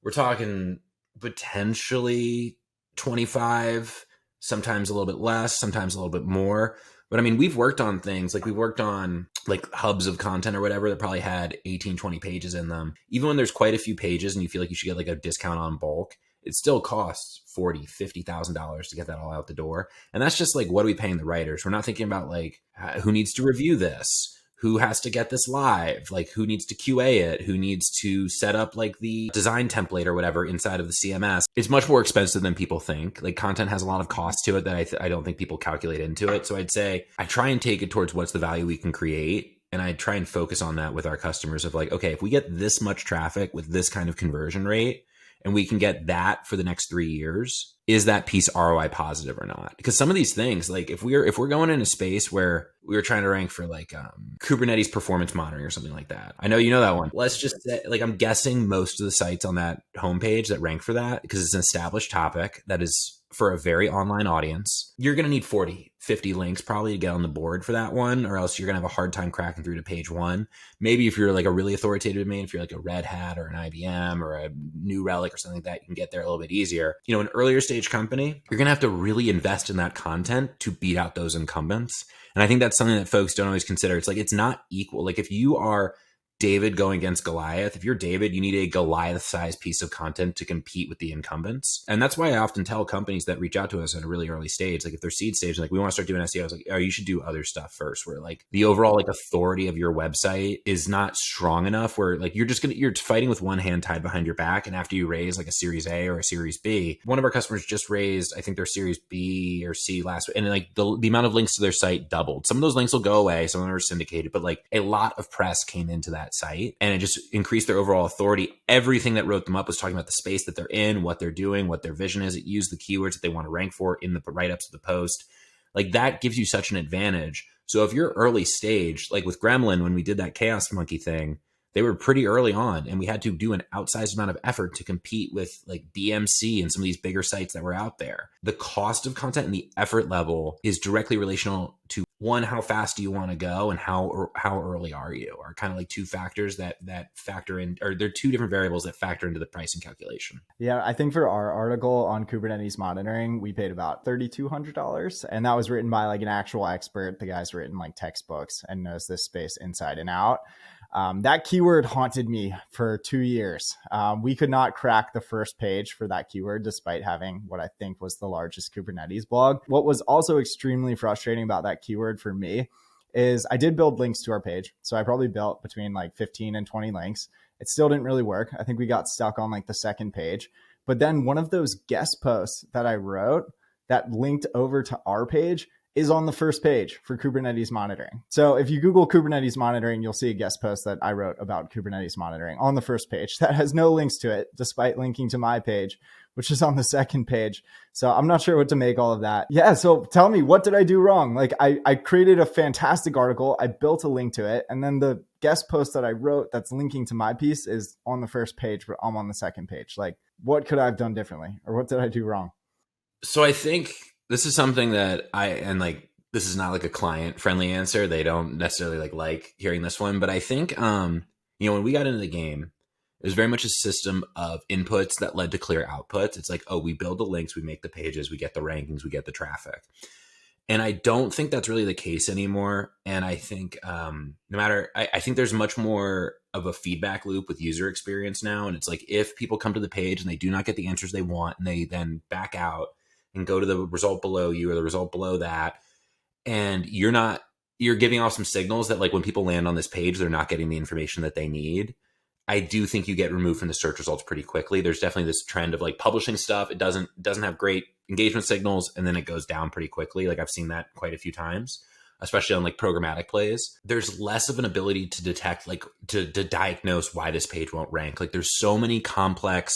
we're talking potentially 25, sometimes a little bit less, sometimes a little bit more. But I mean, we've worked on things like hubs of content or whatever that probably had 18, 20 pages in them. Even when there's quite a few pages and you feel like you should get like a discount on bulk, it still costs $40,000, $50,000 to get that all out the door. And that's just like, what are we paying the writers? We're not thinking about like, who needs to review this? Who has to get this live? Like who needs to QA it? Who needs to set up like the design template or whatever inside of the CMS? It's much more expensive than people think. Like content has a lot of cost to it that I don't think people calculate into it. So I'd say I try and take it towards what's the value we can create. And I try and focus on that with our customers of like, okay, if we get this much traffic with this kind of conversion rate, and we can get that for the next 3 years, is that piece ROI positive or not? Because some of these things, like if we're going in a space where we were trying to rank for like Kubernetes performance monitoring or something like that. I know you know that one. Let's just say, like, I'm guessing most of the sites on that homepage that rank for that, because it's an established topic that is for a very online audience, you're going to need 40, 50 links probably to get on the board for that one, or else you're going to have a hard time cracking through to page one. Maybe if you're like a really authoritative domain, if you're like a Red Hat or an IBM or a New Relic or something like that, you can get there a little bit easier. An earlier stage company, you're going to have to really invest in that content to beat out those incumbents. And I think that's something that folks don't always consider. It's like, it's not equal. Like if you are David going against Goliath, if you're David, you need a Goliath-sized piece of content to compete with the incumbents. And that's why I often tell companies that reach out to us at a really early stage, like if they're seed stage, like we want to start doing SEO, I was like, oh, you should do other stuff first, where like the overall like authority of your website is not strong enough, where like you're fighting with one hand tied behind your back. And after you raise like a Series A or a Series B, one of our customers just raised, I think their Series B or C last week, and like the amount of links to their site doubled. Some of those links will go away, some of them are syndicated, but like a lot of press came into that site, and it just increased their overall authority. Everything that wrote them up was talking about the space that they're in, what they're doing, what their vision is. It used the keywords that they want to rank for in the write-ups of the post. Like that gives you such an advantage. So if you're early stage, like with Gremlin, when we did that Chaos Monkey thing, they were pretty early on, and we had to do an outsized amount of effort to compete with like BMC and some of these bigger sites that were out there. The cost of content and the effort level is directly relational to, one, how fast do you want to go, and how early are you, are kind of like two factors that factor in, or they're two different variables that factor into the pricing calculation. Yeah, I think for our article on Kubernetes monitoring, we paid about $3,200, and that was written by like an actual expert. The guy's written like textbooks and knows this space inside and out. That keyword haunted me for 2 years. We could not crack the first page for that keyword, despite having what I think was the largest Kubernetes blog. What was also extremely frustrating about that keyword for me is I did build links to our page. So I probably built between like 15 and 20 links. It still didn't really work. I think we got stuck on like the second page. But then one of those guest posts that I wrote that linked over to our page is on the first page for Kubernetes monitoring. So if you Google Kubernetes monitoring, you'll see a guest post that I wrote about Kubernetes monitoring on the first page that has no links to it, despite linking to my page, which is on the second page. So I'm not sure what to make all of that. Yeah, so tell me, what did I do wrong? Like I created a fantastic article, I built a link to it, and then the guest post that I wrote that's linking to my piece is on the first page, but I'm on the second page. Like, what could I have done differently, or what did I do wrong? So I think this is something that this is not like a client friendly answer. They don't necessarily like hearing this one, but I think, when we got into the game, it was very much a system of inputs that led to clear outputs. It's like, oh, we build the links, we make the pages, we get the rankings, we get the traffic. And I don't think that's really the case anymore. And I think I think there's much more of a feedback loop with user experience now. And it's like, if people come to the page and they do not get the answers they want, and they then back out and go to the result below you or the result below that, and you're giving off some signals that, like, when people land on this page, they're not getting the information that they need. I do think you get removed from the search results pretty quickly. There's definitely this trend of like publishing stuff. It doesn't have great engagement signals, and then it goes down pretty quickly. Like, I've seen that quite a few times, especially on like programmatic plays. There's less of an ability to detect, like to diagnose why this page won't rank. Like, there's so many complex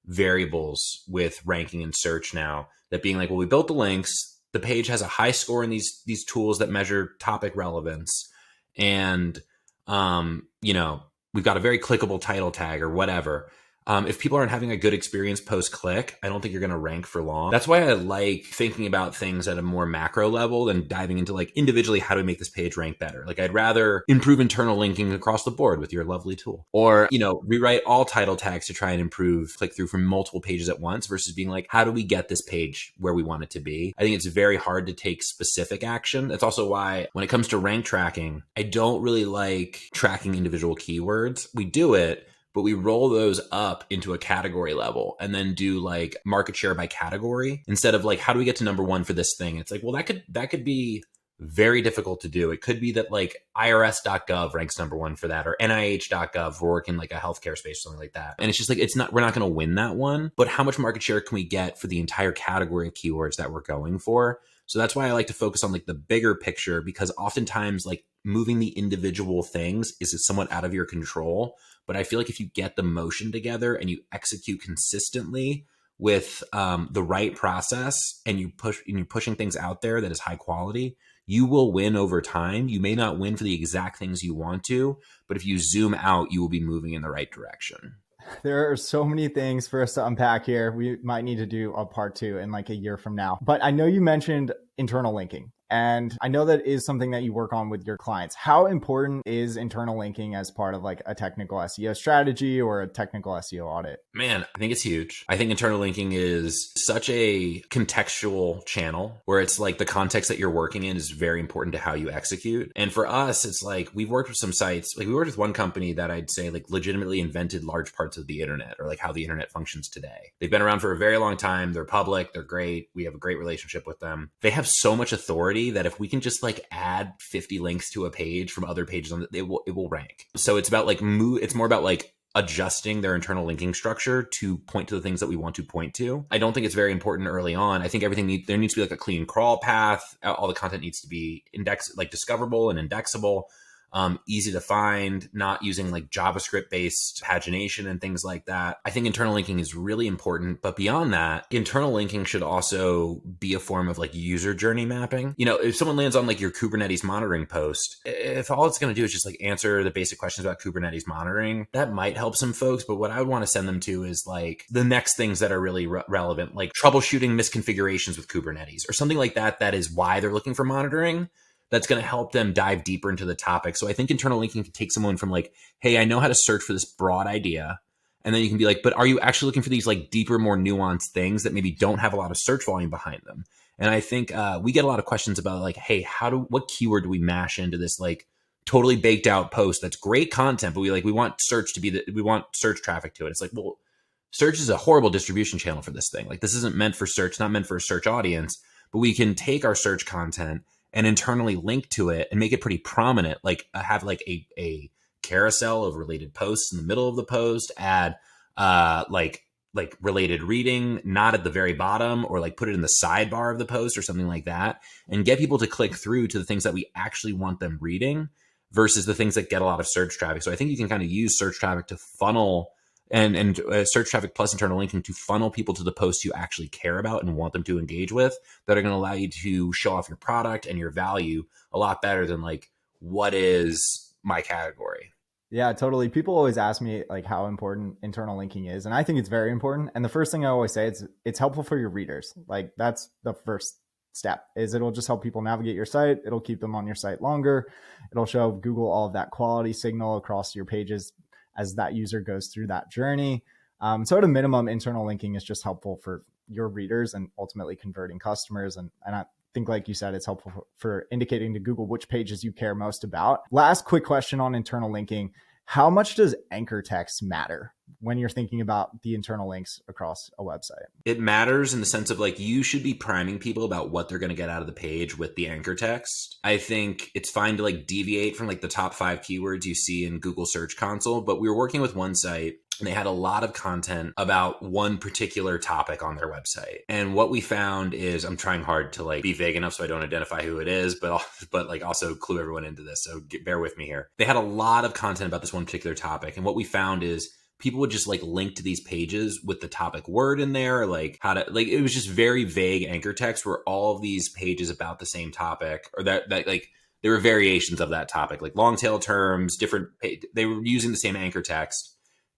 variables with ranking and search now, that being like, well, we built the links, the page has a high score in these tools that measure topic relevance, and we've got a very clickable title tag or whatever. If people aren't having a good experience post-click, I don't think you're going to rank for long. That's why I like thinking about things at a more macro level than diving into like individually, how do we make this page rank better? Like, I'd rather improve internal linking across the board with your lovely tool, or, rewrite all title tags to try and improve click-through from multiple pages at once, versus being like, how do we get this page where we want it to be? I think it's very hard to take specific action. That's also why when it comes to rank tracking, I don't really like tracking individual keywords. We do it, but we roll those up into a category level and then do like market share by category, instead of like, how do we get to number one for this thing? It's like, well, that could be very difficult to do. It could be that like irs.gov ranks number one for that, or nih.gov for working like a healthcare space or something like that. And it's just like, we're not going to win that one, but how much market share can we get for the entire category of keywords that we're going for? So that's why I like to focus on like the bigger picture, because oftentimes like moving the individual things is somewhat out of your control. But I feel like if you get the motion together and you execute consistently with the right process, and you're pushing things out there that is high quality, you will win over time. You may not win for the exact things you want to, but if you zoom out, you will be moving in the right direction. There are so many things for us to unpack here. We might need to do a part 2 in like a year from now. But I know you mentioned internal linking, and I know that is something that you work on with your clients. How important is internal linking as part of like a technical SEO strategy or a technical SEO audit? Man, I think it's huge. I think internal linking is such a contextual channel, where it's like the context that you're working in is very important to how you execute. And for us, it's like, we've worked with some sites, like we worked with one company that I'd say like legitimately invented large parts of the internet, or like how the internet functions today. They've been around for a very long time. They're public. They're great. We have a great relationship with them. They have so much authority that if we can just like add 50 links to a page from other pages on it will rank. So it's about like it's more about like adjusting their internal linking structure to point to the things that we want to point to. I don't think it's very important early on. I think there needs to be like a clean crawl path. All the content needs to be discoverable and indexable. Easy to find, not using like JavaScript based pagination and things like that. I think internal linking is really important, but beyond that, internal linking should also be a form of like user journey mapping. If someone lands on like your Kubernetes monitoring post, if all it's going to do is just like answer the basic questions about Kubernetes monitoring, that might help some folks. But what I would want to send them to is like the next things that are really relevant, like troubleshooting misconfigurations with Kubernetes or something like that. That is why they're looking for monitoring. That's going to help them dive deeper into the topic. So I think internal linking can take someone from like, hey, I know how to search for this broad idea. And then you can be like, but are you actually looking for these like deeper, more nuanced things that maybe don't have a lot of search volume behind them? And I think we get a lot of questions about like, hey, what keyword do we mash into this like totally baked out post that's great content, but we want search we want search traffic to it. It's like, well, search is a horrible distribution channel for this thing. Like, this isn't meant for search, not meant for a search audience, but we can take our search content and internally link to it and make it pretty prominent, like have like a carousel of related posts in the middle of the post, add like related reading, not at the very bottom, or like put it in the sidebar of the post or something like that, and get people to click through to the things that we actually want them reading versus the things that get a lot of search traffic. So I think you can kind of use search traffic to funnel and search traffic plus internal linking to funnel people to the posts you actually care about and want them to engage with, that are going to allow you to show off your product and your value a lot better than like, what is my category? Yeah, totally. People always ask me like how important internal linking is, and I think it's very important. And the first thing I always say is it's helpful for your readers. Like, that's the first step is it'll just help people navigate your site. It'll keep them on your site longer. It'll show Google all of that quality signal across your pages as that user goes through that journey. So at a minimum, internal linking is just helpful for your readers and ultimately converting customers. And I think, like you said, it's helpful for indicating to Google which pages you care most about. Last quick question on internal linking. How much does anchor text matter when you're thinking about the internal links across a website? It matters in the sense of like, you should be priming people about what they're going to get out of the page with the anchor text. I think it's fine to like deviate from like the top 5 keywords you see in Google Search Console, but we were working with one site and they had a lot of content about one particular topic on their website. And what we found is, I'm trying hard to like be vague enough so I don't identify who it is, but like also clue everyone into this. So bear with me here. They had a lot of content about this one particular topic. And what we found is people would just like link to these pages with the topic word in there, like how to, like, it was just very vague anchor text where all of these pages about the same topic, or that like there were variations of that topic, like long tail terms, different, they were using the same anchor text.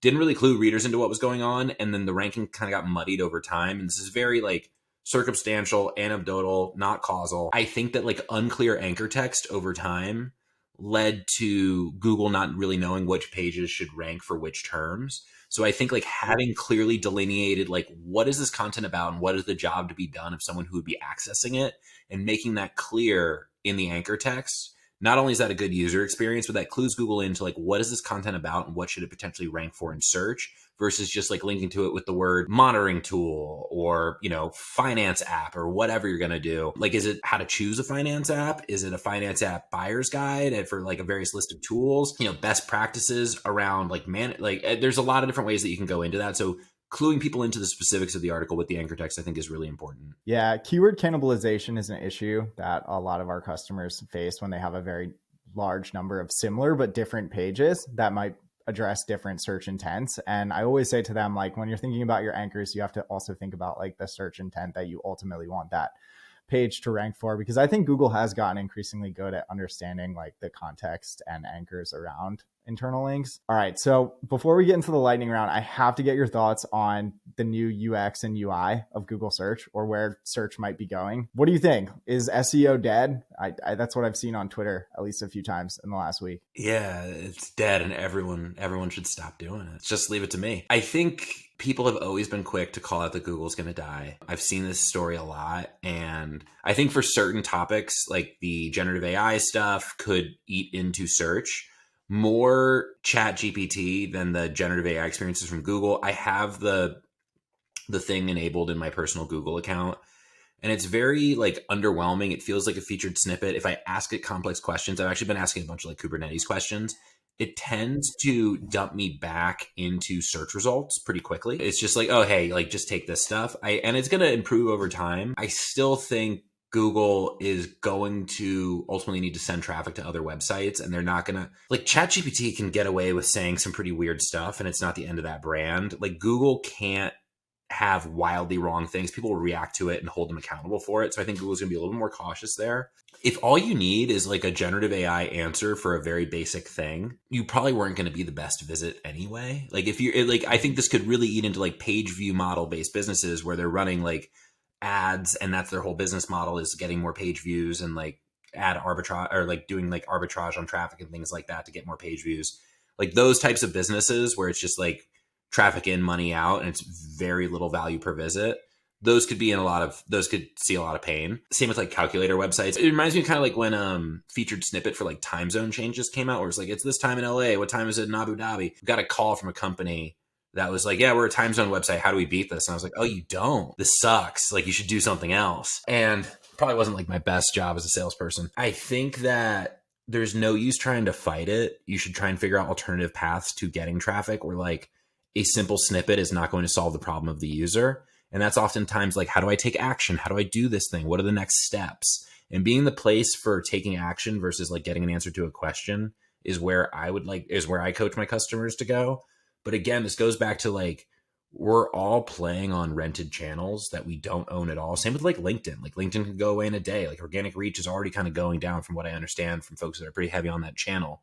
Didn't really clue readers into what was going on. And then the ranking kind of got muddied over time. And this is very like circumstantial, anecdotal, not causal. I think that like unclear anchor text over time led to Google not really knowing which pages should rank for which terms. So I think like having clearly delineated, like, what is this content about and what is the job to be done of someone who would be accessing it, and making that clear in the anchor text. Not only is that a good user experience, but that clues Google into like, what is this content about and what should it potentially rank for in search, versus just like linking to it with the word monitoring tool or, you know, finance app or whatever you're going to do. Like, is it how to choose a finance app? Is it a finance app buyer's guide and for like a various list of tools, you know, best practices around like there's a lot of different ways that you can go into that. So cluing people into the specifics of the article with the anchor text, I think, is really important. Yeah, keyword cannibalization is an issue that a lot of our customers face when they have a very large number of similar but different pages that might address different search intents. And I always say to them, like, when you're thinking about your anchors, you have to also think about like the search intent that you ultimately want that page to rank for, because I think Google has gotten increasingly good at understanding like the context and anchors around internal links. All right. So before we get into the lightning round, I have to get your thoughts on the new UX and UI of Google search, or where search might be going. What do you think? Is SEO dead? That's what I've seen on Twitter at least a few times in the last week. Yeah, it's dead, and everyone should stop doing it. Just leave it to me. I think people have always been quick to call out that Google's going to die. I've seen this story a lot. And I think for certain topics, like the generative AI stuff could eat into search. More Chat GPT than the generative AI experiences from Google. I have the thing enabled in my personal Google account, and it's very like underwhelming. It feels like a featured snippet. If I ask it complex questions, I've actually been asking a bunch of like Kubernetes questions. It tends to dump me back into search results pretty quickly. It's just like, oh, hey, like just take this stuff. And it's going to improve over time. I still think Google is going to ultimately need to send traffic to other websites, and they're not going to, like, ChatGPT can get away with saying some pretty weird stuff, and it's not the end of that brand. Like, Google can't have wildly wrong things. People will react to it and hold them accountable for it. So I think Google's going to be a little more cautious there. If all you need is like a generative AI answer for a very basic thing, you probably weren't going to be the best visit anyway. Like, if you're like, I think this could really eat into like page view model based businesses where they're running like ads, and that's their whole business model, is getting more page views and like ad arbitrage, or like doing like arbitrage on traffic and things like that to get more page views. Like those types of businesses where it's just like traffic in, money out, and it's very little value per visit. Those could see a lot of pain. Same with like calculator websites. It reminds me kind of like when featured snippet for like time zone changes came out, where it's like, it's this time in LA. What time is it in Abu Dhabi? We got a call from a company that was like, yeah, we're a time zone website. How do we beat this? And I was like, oh, you don't. This sucks. Like, you should do something else. And probably wasn't like my best job as a salesperson. I think that there's no use trying to fight it. You should try and figure out alternative paths to getting traffic, where like a simple snippet is not going to solve the problem of the user. And that's oftentimes like, how do I take action? How do I do this thing? What are the next steps? And being the place for taking action versus like getting an answer to a question is where I coach my customers to go. But again, this goes back to like, we're all playing on rented channels that we don't own at all. Same with like LinkedIn. Like LinkedIn can go away in a day. Like organic reach is already kind of going down from what I understand from folks that are pretty heavy on that channel.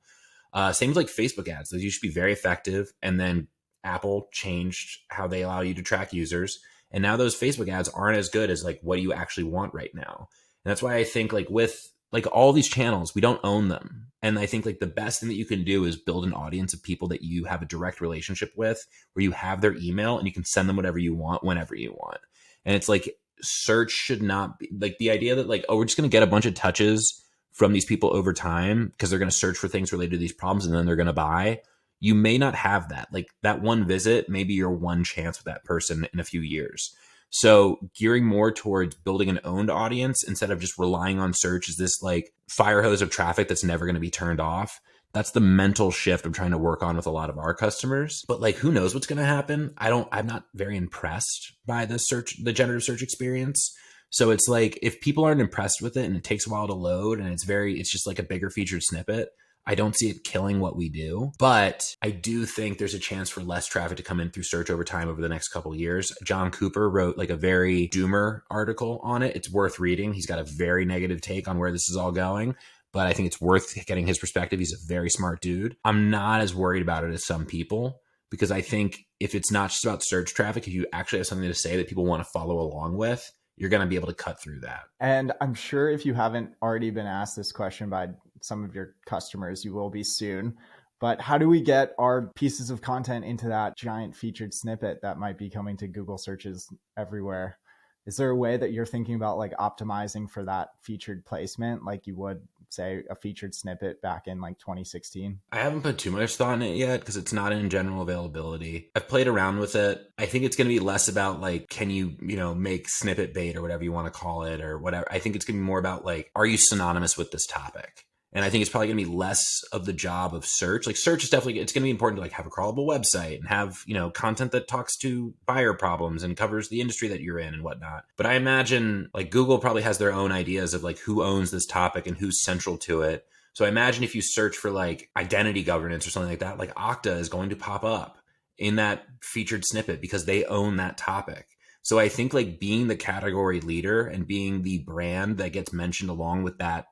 Same with like Facebook ads. Those used to be very effective. And then Apple changed how they allow you to track users. And now those Facebook ads aren't as good as like what you actually want right now. And that's why I think like with like all these channels, we don't own them. And I think like the best thing that you can do is build an audience of people that you have a direct relationship with, where you have their email and you can send them whatever you want, whenever you want. And it's like search should not be like the idea that like, oh, we're just going to get a bunch of touches from these people over time because they're going to search for things related to these problems and then they're going to buy. You may not have that. Like that one visit, maybe your one chance with that person in a few years. So gearing more towards building an owned audience instead of just relying on search as this like fire hose of traffic that's never going to be turned off. That's the mental shift I'm trying to work on with a lot of our customers. But like, who knows what's going to happen? I'm not very impressed by the generative search experience. So it's like, if people aren't impressed with it and it takes a while to load and it's just like a bigger featured snippet, I don't see it killing what we do, but I do think there's a chance for less traffic to come in through search over time over the next couple of years. John Cooper wrote like a very doomer article on it. It's worth reading. He's got a very negative take on where this is all going, but I think it's worth getting his perspective. He's a very smart dude. I'm not as worried about it as some people, because I think if it's not just about search traffic, if you actually have something to say that people want to follow along with, you're going to be able to cut through that. And I'm sure if you haven't already been asked this question by some of your customers, you will be soon. But how do we get our pieces of content into that giant featured snippet that might be coming to Google searches everywhere? Is there a way that you're thinking about like optimizing for that featured placement like you would say a featured snippet back in like 2016? I haven't put too much thought in it yet because it's not in general availability. I've played around with it. I think it's going to be less about like, can you make snippet bait or whatever you want to call it or whatever. I think it's going to be more about like, are you synonymous with this topic? And I think it's probably going to be less of the job of search. Like search is definitely, it's going to be important to like have a crawlable website and have, content that talks to buyer problems and covers the industry that you're in and whatnot. But I imagine like Google probably has their own ideas of like who owns this topic and who's central to it. So I imagine if you search for like identity governance or something like that, like Okta is going to pop up in that featured snippet because they own that topic. So I think like being the category leader and being the brand that gets mentioned along with that,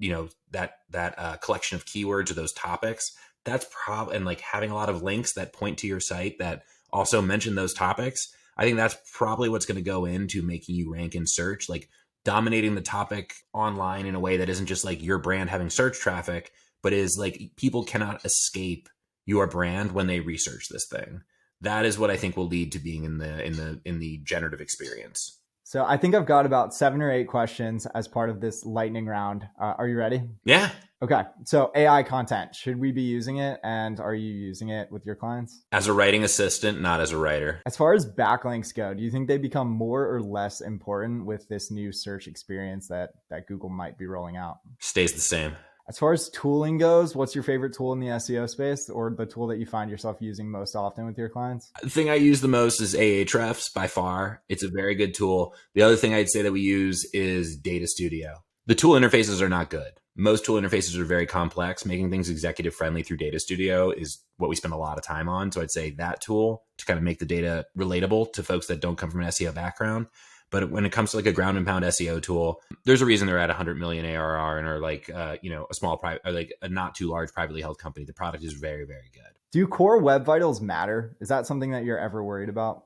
that collection of keywords or those topics, that's probably, and like having a lot of links that point to your site that also mention those topics. I think that's probably what's going to go into making you rank in search, like dominating the topic online in a way that isn't just like your brand having search traffic, but is like people cannot escape your brand when they research this thing. That is what I think will lead to being in the generative experience. So I think I've got about 7 or 8 questions as part of this lightning round. Are you ready? Yeah. Okay. So AI content, should we be using it? And are you using it with your clients? As a writing assistant, not as a writer. As far as backlinks go, do you think they become more or less important with this new search experience that Google might be rolling out? Stays the same. As far as tooling goes, what's your favorite tool in the SEO space or the tool that you find yourself using most often with your clients? The thing I use the most is Ahrefs by far. It's a very good tool. The other thing I'd say that we use is Data Studio. The tool interfaces are not good. Most tool interfaces are very complex. Making things executive friendly through Data Studio is what we spend a lot of time on. So I'd say that tool to kind of make the data relatable to folks that don't come from an SEO background. But when it comes to like a ground and pound SEO tool, there's a reason they're at 100 million ARR and are like, a small private, or like a not too large privately held company. The product is very, very good. Do core web vitals matter? Is that something that you're ever worried about?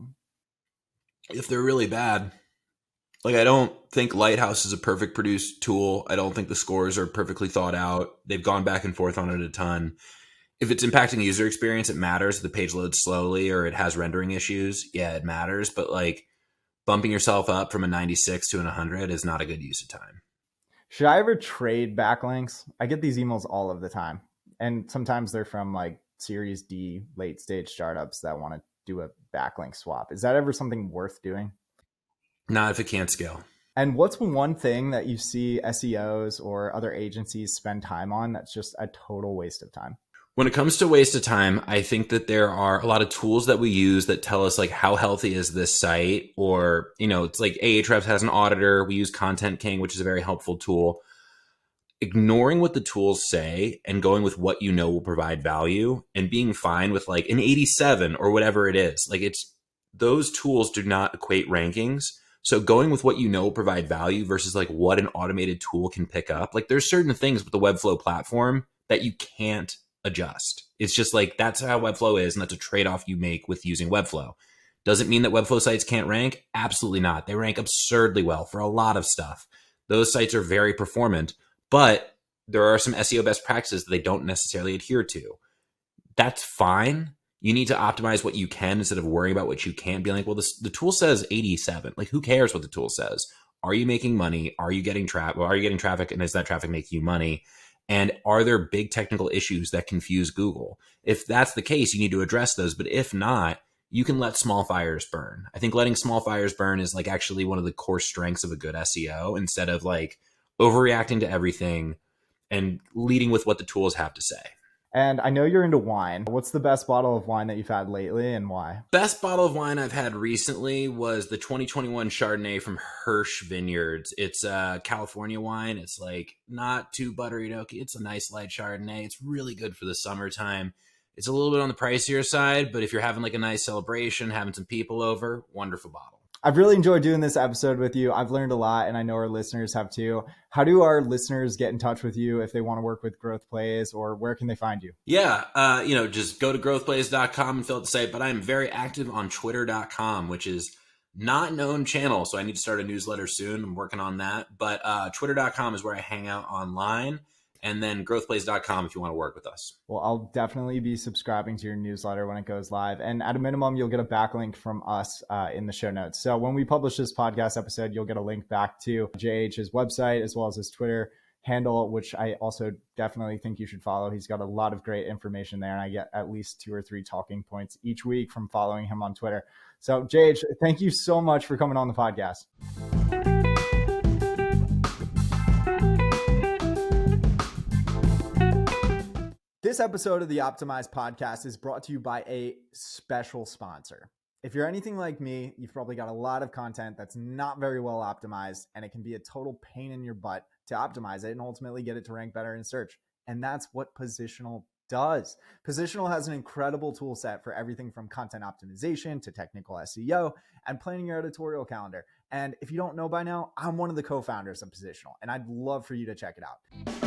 If they're really bad, like I don't think Lighthouse is a perfect produced tool. I don't think the scores are perfectly thought out. They've gone back and forth on it a ton. If it's impacting user experience, it matters. If the page loads slowly or it has rendering issues, yeah, it matters. But like, bumping yourself up from a 96 to an 100 is not a good use of time. Should I ever trade backlinks? I get these emails all of the time. And sometimes they're from like Series D late stage startups that want to do a backlink swap. Is that ever something worth doing? Not if it can't scale. And what's one thing that you see SEOs or other agencies spend time on that's just a total waste of time? When it comes to waste of time, I think that there are a lot of tools that we use that tell us like how healthy is this site, or, it's like Ahrefs has an auditor. We use Content King, which is a very helpful tool. Ignoring what the tools say and going with what will provide value and being fine with like an 87 or whatever it is. Like those tools do not equate rankings. So going with what will provide value versus like what an automated tool can pick up. Like there's certain things with the Webflow platform that you can't adjust. It's just like, that's how Webflow is. And that's a trade-off you make with using Webflow. Does it mean that Webflow sites can't rank? Absolutely not. They rank absurdly well for a lot of stuff. Those sites are very performant, but there are some SEO best practices that they don't necessarily adhere to. That's fine. You need to optimize what you can instead of worrying about what you can't. Be like, well, the tool says 87. Like, who cares what the tool says? Are you making money? Are you getting traffic? Well, are you getting traffic? And is that traffic making you money? And are there big technical issues that confuse Google? If that's the case, you need to address those. But if not, you can let small fires burn. I think letting small fires burn is like actually one of the core strengths of a good SEO, instead of like overreacting to everything and leading with what the tools have to say. And I know you're into wine. What's the best bottle of wine that you've had lately and why? Best bottle of wine I've had recently was the 2021 Chardonnay from Hirsch Vineyards. It's a California wine. It's like not too buttery oaky. It's a nice light Chardonnay. It's really good for the summertime. It's a little bit on the pricier side, but if you're having like a nice celebration, having some people over, wonderful bottle. I've really enjoyed doing this episode with you. I've learned a lot, and I know our listeners have too. How do our listeners get in touch with you if they want to work with Growth Plays, or where can they find you? Yeah, just go to growthplays.com and fill out the site. But I'm very active on twitter.com, which is not known channel. So I need to start a newsletter soon. I'm working on that. But twitter.com is where I hang out online. And then growthplays.com if you want to work with us. Well, I'll definitely be subscribing to your newsletter when it goes live. And at a minimum, you'll get a backlink from us in the show notes. So when we publish this podcast episode, you'll get a link back to JH's website as well as his Twitter handle, which I also definitely think you should follow. He's got a lot of great information there, and I get at least 2 or 3 talking points each week from following him on Twitter. So JH, thank you so much for coming on the podcast. This episode of the Optimized Podcast is brought to you by a special sponsor. If you're anything like me, you've probably got a lot of content that's not very well optimized, and it can be a total pain in your butt to optimize it and ultimately get it to rank better in search. And that's what Positional does. Positional has an incredible tool set for everything from content optimization to technical SEO and planning your editorial calendar. And if you don't know by now, I'm one of the co-founders of Positional, and I'd love for you to check it out.